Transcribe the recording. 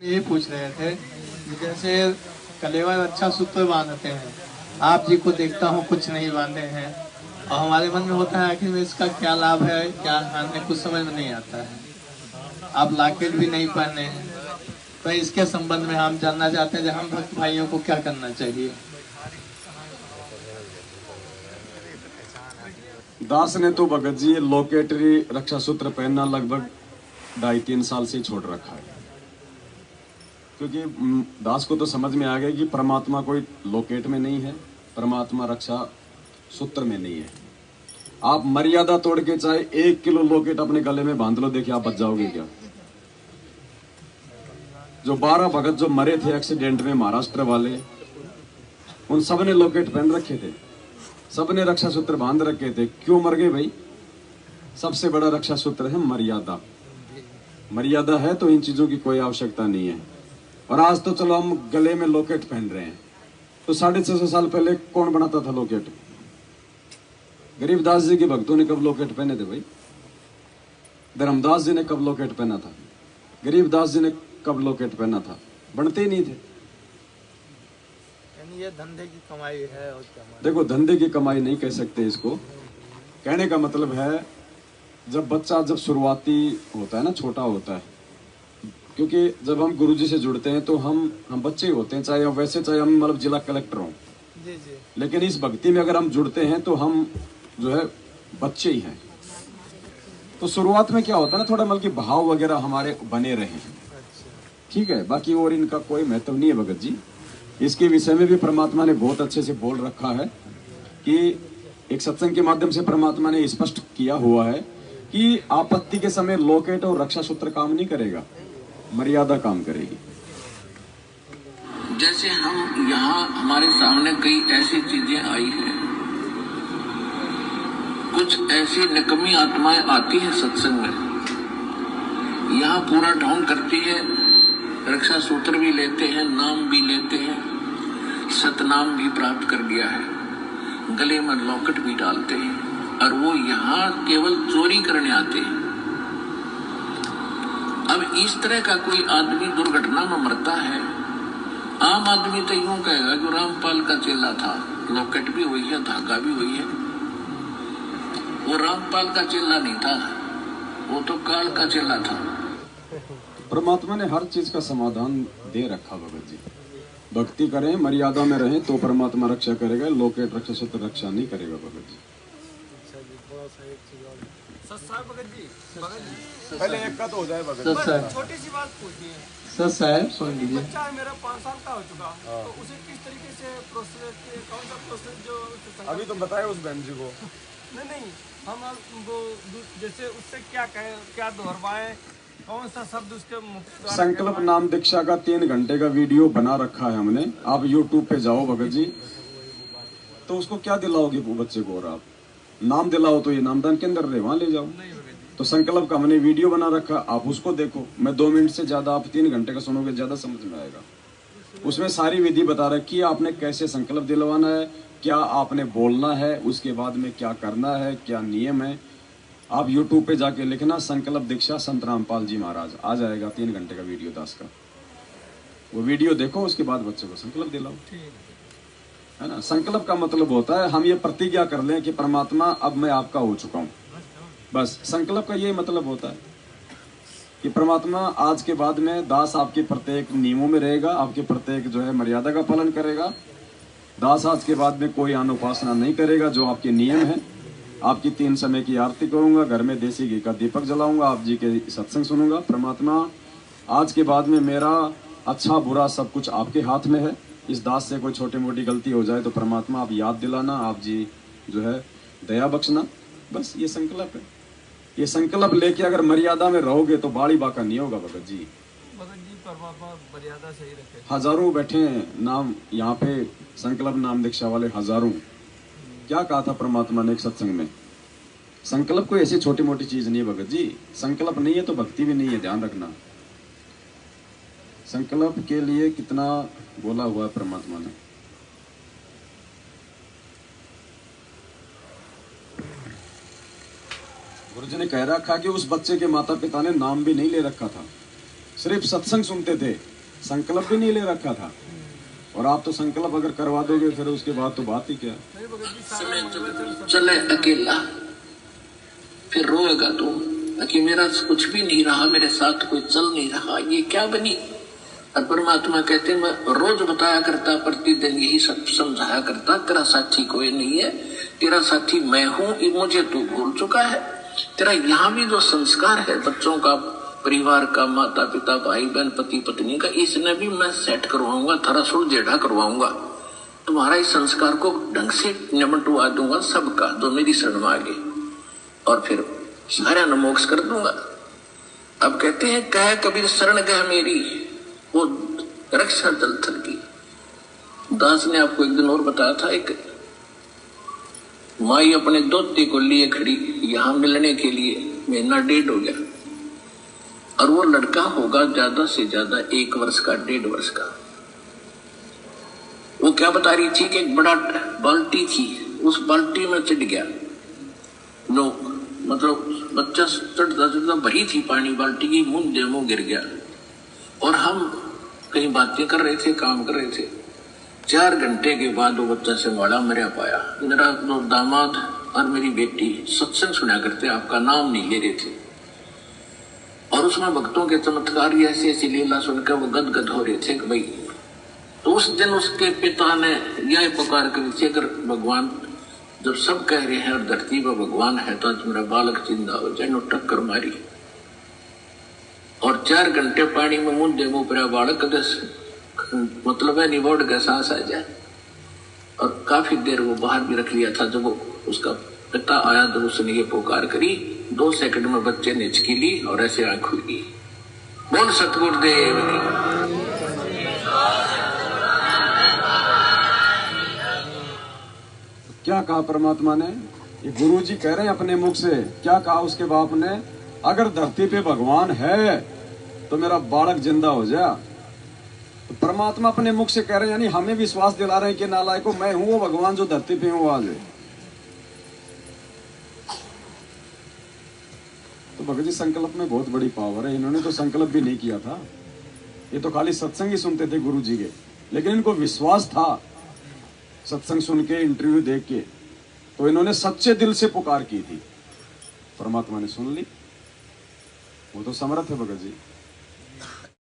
ये पूछ रहे थे कि जैसे कलेवा रक्षा सूत्र बांधते हैं, आप जी को देखता हूँ कुछ नहीं बांधे हैं, और हमारे मन में होता है आखिर में इसका क्या लाभ है, क्या हानि है, कुछ समझ में नहीं आता है। आप लॉकेट भी नहीं पहने हैं, तो इसके संबंध में हम जानना चाहते हैं कि हम भक्त भाइयों को क्या करना चाहिए। दास ने तो भगत जी लोकेटरी रक्षा सूत्र पहनना लगभग 2.5-3 साल से छोड़ रखा है, क्योंकि दास को तो समझ में आ गया कि परमात्मा कोई लोकेट में नहीं है, परमात्मा रक्षा सूत्र में नहीं है। आप मर्यादा तोड़ के चाहे 1 किलो लोकेट अपने गले में बांध लो, देखिए आप बच जाओगे क्या। जो 12 भगत जो मरे थे एक्सीडेंट में महाराष्ट्र वाले, उन सब ने लोकेट पहन रखे थे, सब ने रक्षा सूत्र बांध रखे थे। क्यों मर गए भाई? सबसे बड़ा रक्षा सूत्र है मर्यादा। मर्यादा है तो इन चीजों की कोई आवश्यकता नहीं है। और आज तो चलो हम गले में लोकेट पहन रहे हैं, तो 650 साल पहले कौन बनाता था लोकेट? गरीबदास जी के भक्तों ने कब लोकेट पहने थे भाई? धर्मदास जी ने कब लोकेट पहना था? गरीबदास जी ने कब लोकेट पहना था? बनते ही नहीं थे। ये धंधे की कमाई है और क्या? देखो, धंधे की कमाई नहीं कह सकते इसको। कहने का मतलब है, जब बच्चा जब शुरुआती होता है ना, छोटा होता है, क्योंकि जब हम गुरुजी से जुड़ते हैं तो हम बच्चे ही होते हैं, चाहे हम मतलब जिला कलेक्टर हों, लेकिन इस भक्ति में अगर हम जुड़ते हैं तो हम जो है बच्चे ही हैं। तो शुरुआत में क्या होता है ना, थोड़ा मतलब कि भाव वगैरह हमारे बने रहे हैं, ठीक है। बाकी और इनका कोई महत्व नहीं है भगत जी। इसके विषय में भी परमात्मा ने बहुत अच्छे से बोल रखा है कि एक सत्संग के माध्यम से परमात्मा ने स्पष्ट किया हुआ है कि आपत्ति के समय लोकेट और रक्षा सूत्र काम नहीं करेगा, मर्यादा काम करेगी। जैसे हम यहाँ हमारे सामने कई ऐसी चीजें आई हैं, कुछ ऐसी निकम्मी आत्माएं आती हैं सत्संग में, यहाँ पूरा ढोंग करती है, रक्षा सूत्र भी लेते हैं, नाम भी लेते हैं, सतनाम भी प्राप्त कर लिया है, गले में लॉकेट भी डालते हैं, और वो यहाँ केवल चोरी करने आते हैं। अब इस तरह का कोई आदमी दुर्घटना में मरता है, आम आदमी तो यूं कहेगा कि रामपाल का चेला था, लॉकेट भी वही है, धागा भी वही है। वो रामपाल का चेला नहीं था, वो तो काल का चेला था। परमात्मा ने हर चीज का समाधान दे रखा भगत जी। भक्ति करें, मर्यादा में रहें तो परमात्मा रक्षा करेगा, लोकेट रक्षा सूत्र रक्षा नहीं करेगा भगत जी। पहले एक का तो हो जाए भगत जी। छोटी सी बात पूछनी है सर साहब, सुन लीजिए। बच्चा मेरा 5 साल का हो चुका, तो उसे किस तरीके से प्रोसेस, कौन सा प्रोसेस जो अभी तो बताए उस बहन जी को। नहीं, हम वो जैसे उससे क्या दोहरवाएं, कौन सा शब्द उसके मुख? संकल्प नाम दीक्षा का 3 घंटे का वीडियो बना रखा है हमने, आप YouTube पे जाओ भगत जी, तो उसको क्या दिलाओगे वो बच्चे को? और आप नाम दिलाओ तो ये नामदान के अंदर रहे, वहां ले जाओ। तो संकल्प का हमने वीडियो बना रखा, आप उसको देखो। मैं 2 मिनट से ज्यादा, आप 3 घंटे का सुनोगे, ज्यादा समझ में आएगा। उसमें सारी विधि बता रखी है, आपने कैसे संकल्प दिलवाना है, क्या आपने बोलना है, उसके बाद में क्या करना है, क्या नियम है। आप YouTube पे जाके लिखना संकल्प दीक्षा संत रामपाल जी महाराज, आ जाएगा 3 घंटे का वीडियो दास का। वो वीडियो देखो, उसके बाद बच्चे को संकल्प दिलाओ, है ना। संकल्प का मतलब होता है हम ये प्रतिज्ञा कर लें कि परमात्मा अब मैं आपका हो चुका हूं, बस। संकल्प का ये मतलब होता है कि परमात्मा आज के बाद में दास आपके प्रत्येक नियमों में रहेगा, आपके प्रत्येक जो है मर्यादा का पालन करेगा। दास आज के बाद में कोई अनुपासना नहीं करेगा, जो आपके नियम है। आपकी 3 समय की आरती करूंगा, घर में देसी घी का दीपक जलाऊंगा, आप जी के सत्संग सुनूंगा। परमात्मा आज के बाद में मेरा अच्छा बुरा सब कुछ आपके हाथ में है। इस दास से कोई छोटी मोटी गलती हो जाए तो परमात्मा आप याद दिलाना, आप जी जो है दया बख्शना, बस ये संकल्प है। ये संकल्प लेके अगर मर्यादा में रहोगे तो बाड़ी बाका नहीं होगा भगत जी। परमात्मा मर्यादा सही रखे। हजारों बैठे हैं नाम यहाँ पे, संकल्प नाम दीक्षा वाले हजारों। क्या कहा था परमात्मा ने एक सत्संग में? संकल्प कोई ऐसी छोटी मोटी चीज नहीं है भगत जी। संकल्प नहीं है तो भक्ति भी नहीं है, ध्यान रखना। संकल्प के लिए कितना बोला हुआ है परमात्मा ने। गुरुजी ने कह रखा कि उस बच्चे के माता पिता ने नाम भी नहीं ले रखा था। सिर्फ सत्संग सुनते थे, संकल्प भी नहीं ले रखा था। और आप तो संकल्प अगर करवा दोगे फिर उसके बाद तो बात ही क्या। चले अकेला फिर रोएगा तू कि मेरा कुछ भी नहीं रहा, मेरे साथ कोई चल नहीं रहा, ये क्या बनी। और परमात्मा कहते मैं रोज बताया करता, प्रतिदिन यही सब समझाया करता, तेरा साथी कोई नहीं है, तेरा साथी मैं हूं, ये मुझे तू भूल चुका है। तेरा यहाँ भी जो संस्कार है बच्चों का, परिवार का, माता पिता, भाई बहन, पति पत्नी का, इसने भी मैं सेट करवाऊंगा, थोड़ा सुलझेड़ा करवाऊंगा, तुम्हारा इस संस्कार को ढंग से निमटवा दूंगा सबका जो मेरी शरण में आगे, और फिर सारा न मोक्ष कर दूंगा। अब कहते हैं कह कबीर शरण गह मेरी, वो रक्षा दल थल की। दास ने आपको एक दिन और बताया था, एक माई अपने दोते को लिए खड़ी यहां मिलने के लिए, महीना 1.5 हो गया, और वो लड़का होगा ज्यादा से ज्यादा 1 वर्ष का, 1.5 वर्ष का। वो क्या बता रही थी कि एक बड़ा बाल्टी थी, उस बाल्टी में चढ़ गया, नो मतलब बच्चा चढ़ता चढ़ता भरी थी पानी बाल्टी की, मुंह गिर गया। और हम कहीं बातें कर रहे थे, काम कर रहे थे, 4 घंटे के बाद वो बच्चा संभाला मरा पाया। मेरा दामाद और मेरी बेटी सत्संग सुना करते, आपका नाम नहीं ले रहे थे, और उसमें भक्तों के चमत्कार ऐसी ऐसी लीला सुनकर वो गदगद हो रहे थे कि भाई। तो उस दिन उसके पिता ने यह पुकार करी थी, अगर भगवान जब सब कह रहे हैं और धरती पर भगवान है तो आज मेरा बालक जिंदा हो जाए। टक्कर मारी और 4 घंटे पानी में मुंह पर बालक मतलब है निबोड़ का सांस आ जाए। और काफी देर वो बाहर भी रख लिया था। जब वो उसका पिता आया तो उसने ये पुकार करी, 2 सेकंड में बच्चे ने हिचकी ली और ऐसे आंख खुल गई। बोल सतगुरुदेव की। क्या कहा परमात्मा ने? ये गुरु जी कह रहे हैं अपने मुख से। क्या कहा उसके बाप ने? अगर धरती पे भगवान है तो मेरा बालक जिंदा हो जा। तो परमात्मा अपने मुख से कह रहे हैं, यानी हमें विश्वास दिला रहे हैं कि नालायकों, मैं हूं वो भगवान जो धरती पे हूं आज। तो भगत जी संकल्प में बहुत बड़ी पावर है। इन्होंने तो संकल्प भी नहीं किया था, ये तो खाली सत्संग ही सुनते थे गुरु जी के, लेकिन इनको विश्वास था सत्संग सुन के, इंटरव्यू देख के। तो इन्होंने सच्चे दिल से पुकार की थी, परमात्मा ने सुन ली। वो तो समर्थ है भगत जी।